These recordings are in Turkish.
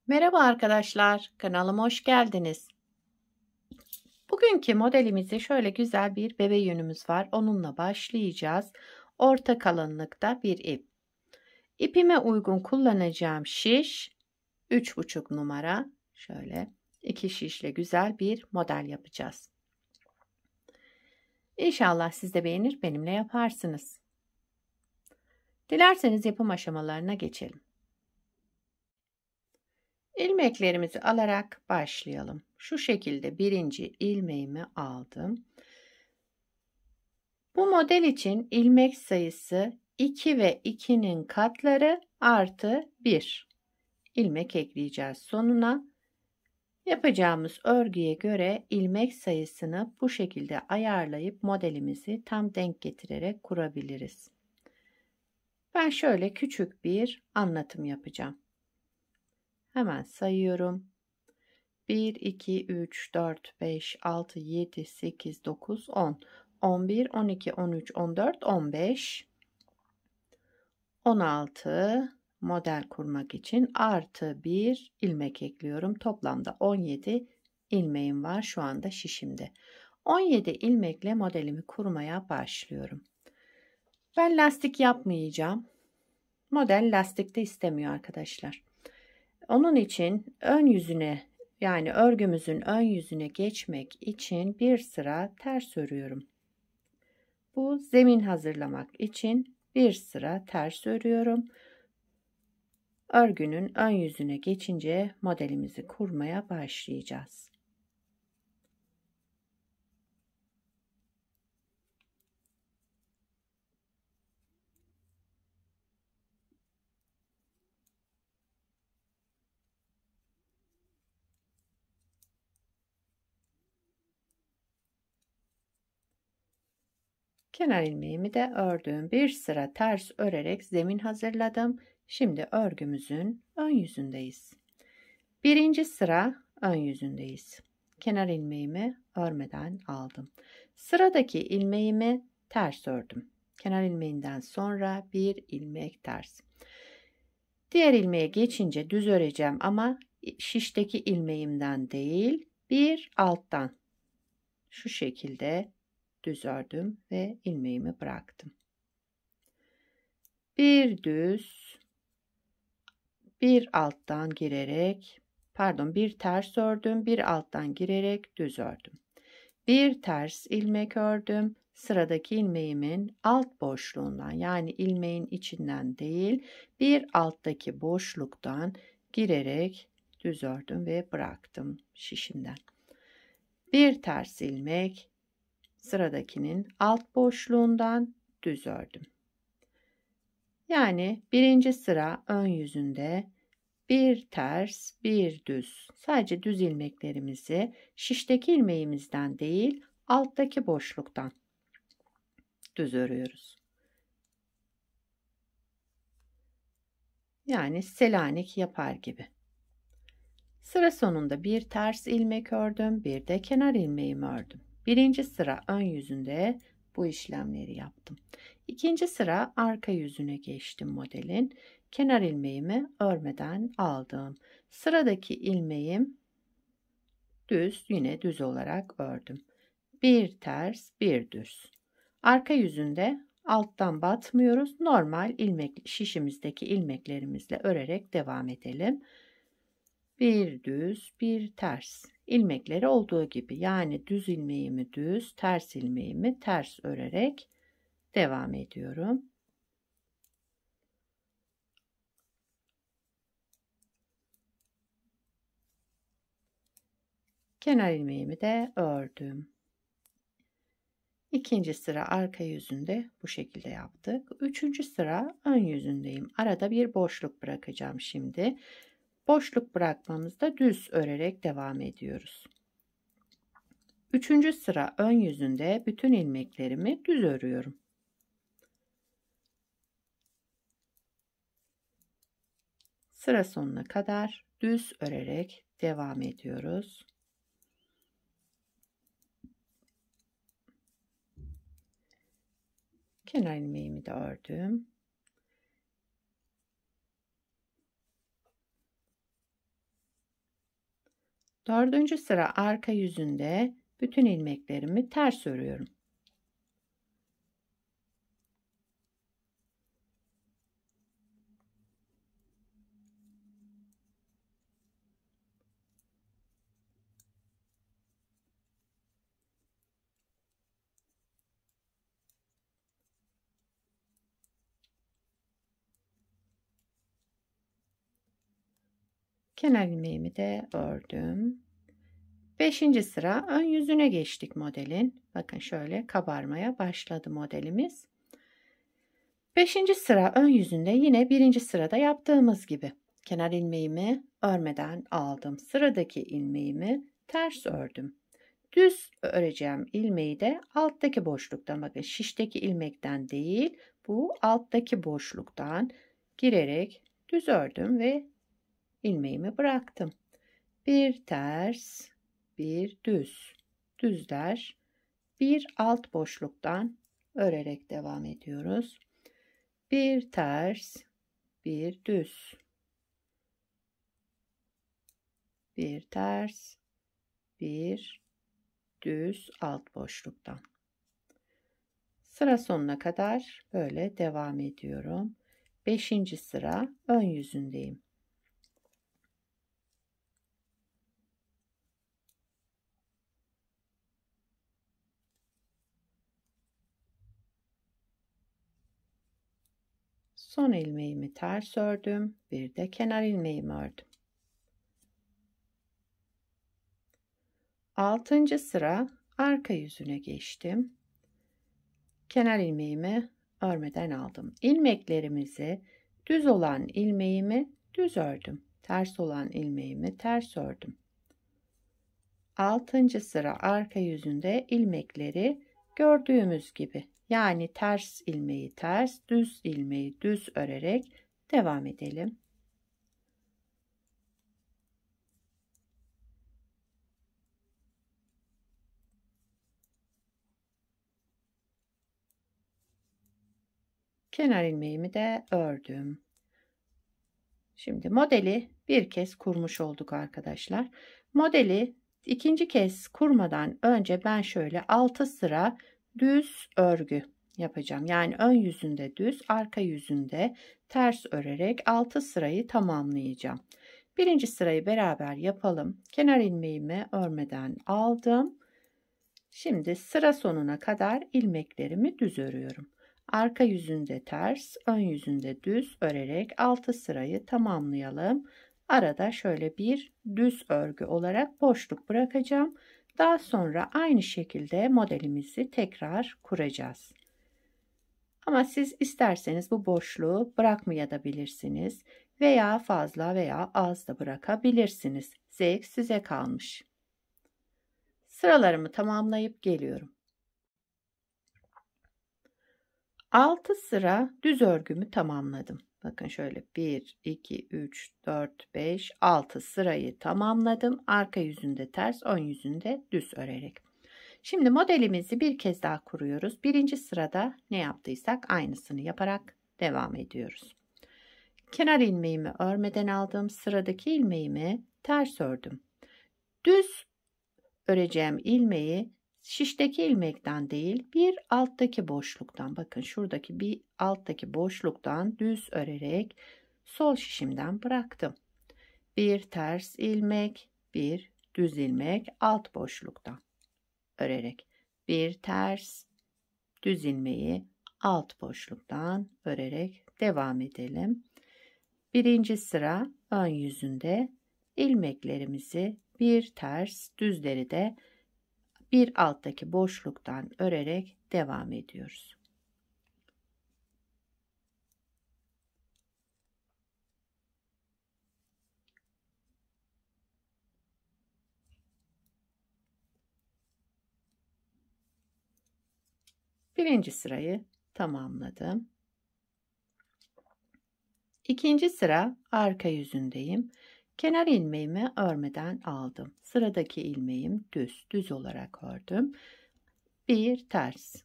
Merhaba arkadaşlar, kanalıma hoş geldiniz. Bugünkü modelimizde şöyle güzel bir bebe yünümüz var. Onunla başlayacağız. Orta kalınlıkta bir ip. İpime uygun kullanacağım şiş 3,5 numara. Şöyle 2 şişle güzel bir model yapacağız. İnşallah siz de beğenir, benimle yaparsınız. Dilerseniz yapım aşamalarına geçelim. İlmeklerimizi alarak başlayalım. Şu şekilde birinci ilmeğimi aldım. Bu model için ilmek sayısı 2 ve 2'nin katları artı 1 ilmek ekleyeceğiz sonuna. Yapacağımız örgüye göre ilmek sayısını bu şekilde ayarlayıp modelimizi tam denk getirerek kurabiliriz. Ben şöyle küçük bir anlatım yapacağım. Hemen sayıyorum. 1, 2, 3, 4, 5, 6, 7, 8, 9, 10, 11, 12, 13, 14, 15, 16 model kurmak için artı 1 ilmek ekliyorum. Toplamda 17 ilmeğim var şu anda şişimde. 17 ilmekle modelimi kurmaya başlıyorum. Ben lastik yapmayacağım. Model lastikte istemiyor arkadaşlar. Onun için ön yüzüne yani örgümüzün ön yüzüne geçmek için bir sıra ters örüyorum. Bu zemin hazırlamak için bir sıra ters örüyorum. Örgünün ön yüzüne geçince modelimizi kurmaya başlayacağız. Kenar ilmeğimi de ördüm. Bir sıra ters örerek zemin hazırladım. Şimdi örgümüzün ön yüzündeyiz. Birinci sıra ön yüzündeyiz. Kenar ilmeğimi örmeden aldım. Sıradaki ilmeğimi ters ördüm. Kenar ilmeğinden sonra bir ilmek ters. Diğer ilmeğe geçince düz öreceğim ama şişteki ilmeğimden değil, bir alttan şu şekilde düz ördüm ve ilmeğimi bıraktım. Bir düz, bir alttan girerek, bir ters ördüm, bir alttan girerek düz ördüm. Bir ters ilmek ördüm. Sıradaki ilmeğimin alt boşluğundan yani ilmeğin içinden değil, bir alttaki boşluktan girerek düz ördüm ve bıraktım şişimden. Bir ters ilmek, sıradakinin alt boşluğundan düz ördüm. Yani birinci sıra ön yüzünde bir ters, bir düz. Sadece düz ilmeklerimizi şişteki ilmeğimizden değil, alttaki boşluktan düz örüyoruz. Yani Selanik yapar gibi. Sıra sonunda bir ters ilmek ördüm, bir de kenar ilmeğimi ördüm. Birinci sıra ön yüzünde bu işlemleri yaptım. İkinci sıra arka yüzüne geçtim modelin. Kenar ilmeğimi örmeden aldım. Sıradaki ilmeğim düz, yine düz olarak ördüm. Bir ters, bir düz. Arka yüzünde alttan batmıyoruz. Normal ilmek şişimizdeki ilmeklerimizle örerek devam edelim. Bir düz, bir ters. İlmekleri olduğu gibi yani düz ilmeğimi düz, ters ilmeğimi ters örerek devam ediyorum. Kenar ilmeğimi de ördüm. İkinci sıra arka yüzünde bu şekilde yaptık. Üçüncü sıra ön yüzündeyim. Arada bir boşluk bırakacağım şimdi. Boşluk bırakmamızda düz örerek devam ediyoruz. Üçüncü sıra ön yüzünde bütün ilmeklerimi düz örüyorum. Sıra sonuna kadar düz örerek devam ediyoruz. Kenar ilmeğimi de ördüm. Dördüncü sıra arka yüzünde bütün ilmeklerimi ters örüyorum. Kenar ilmeğimi de ördüm. 5. sıra ön yüzüne geçtik modelin. Bakın şöyle kabarmaya başladı modelimiz. 5. sıra ön yüzünde yine 1. sırada yaptığımız gibi kenar ilmeğimi örmeden aldım. Sıradaki ilmeğimi ters ördüm. Düz öreceğim ilmeği de alttaki boşluktan, bakın şişteki ilmekten değil, bu alttaki boşluktan girerek düz ördüm ve ilmeğimi bıraktım. Bir ters, bir düz, düzler, bir alt boşluktan örerek devam ediyoruz. Bir ters, bir düz, bir ters, bir düz alt boşluktan. Sıra sonuna kadar böyle devam ediyorum. 5. sıra ön yüzündeyim. Son ilmeğimi ters ördüm. Bir de kenar ilmeğimi ördüm. 6. sıra arka yüzüne geçtim. Kenar ilmeğimi örmeden aldım. İlmeklerimizi düz olan ilmeğimi düz ördüm. Ters olan ilmeğimi ters ördüm. 6. sıra arka yüzünde ilmekleri gördüğümüz gibi, yani ters ilmeği ters, düz ilmeği düz örerek devam edelim. Kenar ilmeğimi de ördüm. Şimdi modeli bir kez kurmuş olduk arkadaşlar. Modeli ikinci kez kurmadan önce ben şöyle 6 sıra düz örgü yapacağım. Yani ön yüzünde düz, arka yüzünde ters örerek 6 sırayı tamamlayacağım. Birinci sırayı beraber yapalım. Kenar ilmeğimi örmeden aldım. Şimdi sıra sonuna kadar ilmeklerimi düz örüyorum. Arka yüzünde ters, ön yüzünde düz örerek 6 sırayı tamamlayalım. Arada şöyle bir düz örgü olarak boşluk bırakacağım. Daha sonra aynı şekilde modelimizi tekrar kuracağız. Ama siz isterseniz bu boşluğu bırakmayabilirsiniz veya fazla veya az da bırakabilirsiniz. Zevk size kalmış. Sıralarımı tamamlayıp geliyorum. 6 sıra düz örgümü tamamladım. Bakın şöyle 1, 2, 3, 4, 5, 6 sırayı tamamladım. Arka yüzünde ters, ön yüzünde düz örerek. Şimdi modelimizi bir kez daha kuruyoruz. Birinci sırada ne yaptıysak aynısını yaparak devam ediyoruz. Kenar ilmeğimi örmeden aldım. Sıradaki ilmeğimi ters ördüm. Düz öreceğim ilmeği şişteki ilmekten değil, bir alttaki boşluktan, bakın şuradaki bir alttaki boşluktan düz örerek sol şişimden bıraktım. Bir ters ilmek, bir düz ilmek alt boşluktan örerek, bir ters düz ilmeği alt boşluktan örerek devam edelim. Birinci sıra ön yüzünde ilmeklerimizi bir ters, düzleri de bir alttaki boşluktan örerek devam ediyoruz. Birinci sırayı tamamladım. İkinci sıra arka yüzündeyim. Kenar ilmeğimi örmeden aldım. Sıradaki ilmeğim düz olarak ördüm. Bir ters.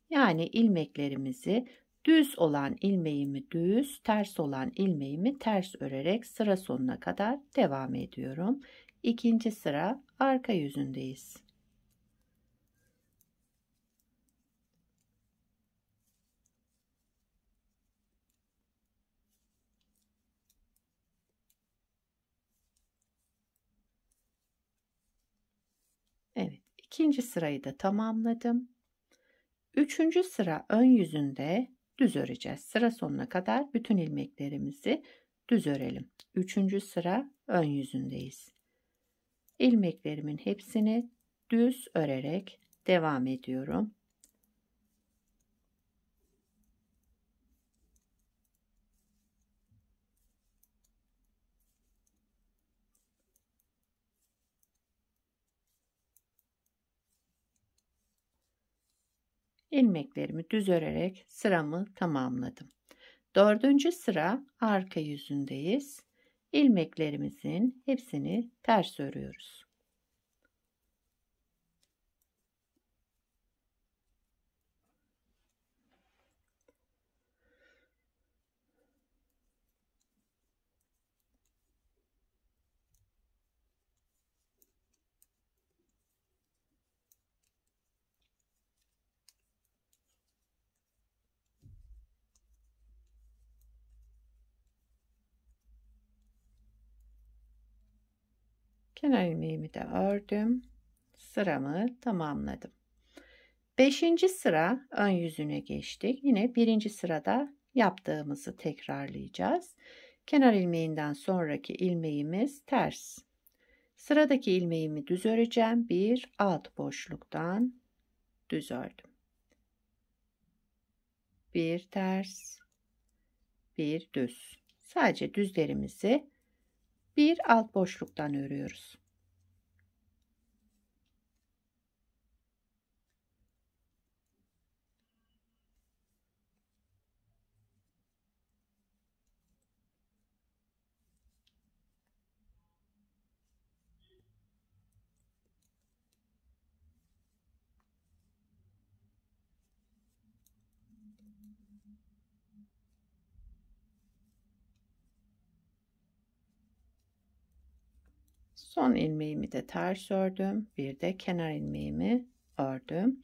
Yani ilmeklerimizi düz olan ilmeğimi düz, ters olan ilmeğimi ters örerek sıra sonuna kadar devam ediyorum. ikinci sıra arka yüzündeyiz. Evet, ikinci sırayı da tamamladım. Üçüncü sıra ön yüzünde düz öreceğiz. Sıra sonuna kadar bütün ilmeklerimizi düz örelim. Üçüncü sıra ön yüzündeyiz. İlmeklerimin hepsini düz örerek devam ediyorum. İlmeklerimi düz örerek sıramı tamamladım. Dördüncü sıra arka yüzündeyiz. İlmeklerimizin hepsini ters örüyoruz. Kenar ilmeğimi de ördüm. Sıramı tamamladım. Beşinci sıra ön yüzüne geçtik. Yine birinci sırada yaptığımızı tekrarlayacağız. Kenar ilmeğinden sonraki ilmeğimiz ters. Sıradaki ilmeğimi düz öreceğim. Bir alt boşluktan düz ördüm. Bir ters, bir düz. Sadece düzlerimizi bir alt boşluktan örüyoruz. Son ilmeğimi de ters ördüm. Bir de kenar ilmeğimi ördüm.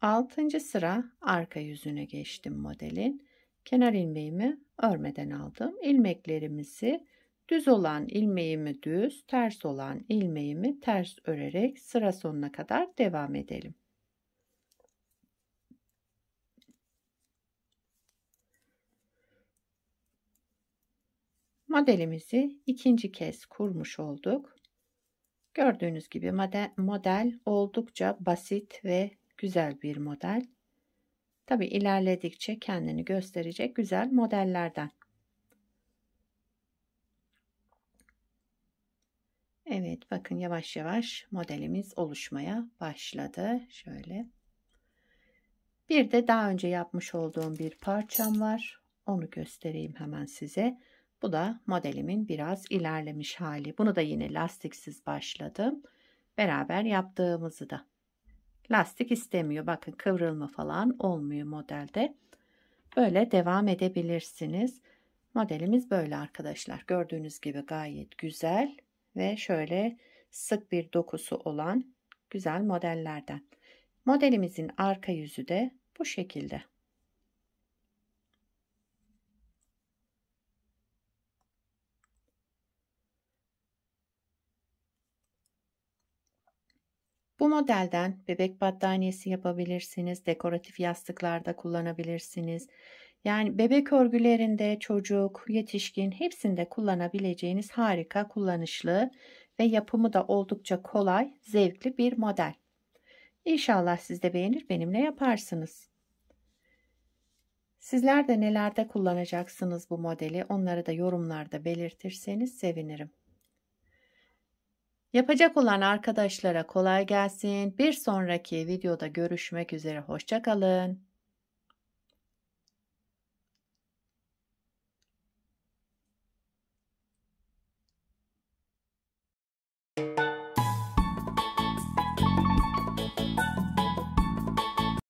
6. sıra arka yüzüne geçtim modelin. Kenar ilmeğimi örmeden aldım. İlmeklerimizi düz olan ilmeğimi düz, ters olan ilmeğimi ters örerek sıra sonuna kadar devam edelim. Modelimizi ikinci kez kurmuş olduk. Gördüğünüz gibi model oldukça basit ve güzel bir model. Tabi ilerledikçe kendini gösterecek güzel modellerden. Evet, bakın yavaş yavaş modelimiz oluşmaya başladı. Şöyle. Bir de daha önce yapmış olduğum bir parçam var. Onu göstereyim hemen size. Bu da modelimin biraz ilerlemiş hali. Bunu da yine lastiksiz başladım. Beraber yaptığımızı da. Lastik istemiyor. Bakın kıvrılma falan olmuyor modelde. Böyle devam edebilirsiniz. Modelimiz böyle arkadaşlar. Gördüğünüz gibi gayet güzel ve şöyle sık bir dokusu olan güzel modellerden. Modelimizin arka yüzü de bu şekilde. Bu modelden bebek battaniyesi yapabilirsiniz. Dekoratif yastıklarda kullanabilirsiniz. Yani bebek örgülerinde çocuk, yetişkin hepsinde kullanabileceğiniz harika, kullanışlı ve yapımı da oldukça kolay, zevkli bir model. İnşallah siz de beğenir, benimle yaparsınız. Sizler de nelerde kullanacaksınız bu modeli, onları da yorumlarda belirtirseniz sevinirim. Yapacak olan arkadaşlara kolay gelsin. Bir sonraki videoda görüşmek üzere. Hoşça kalın.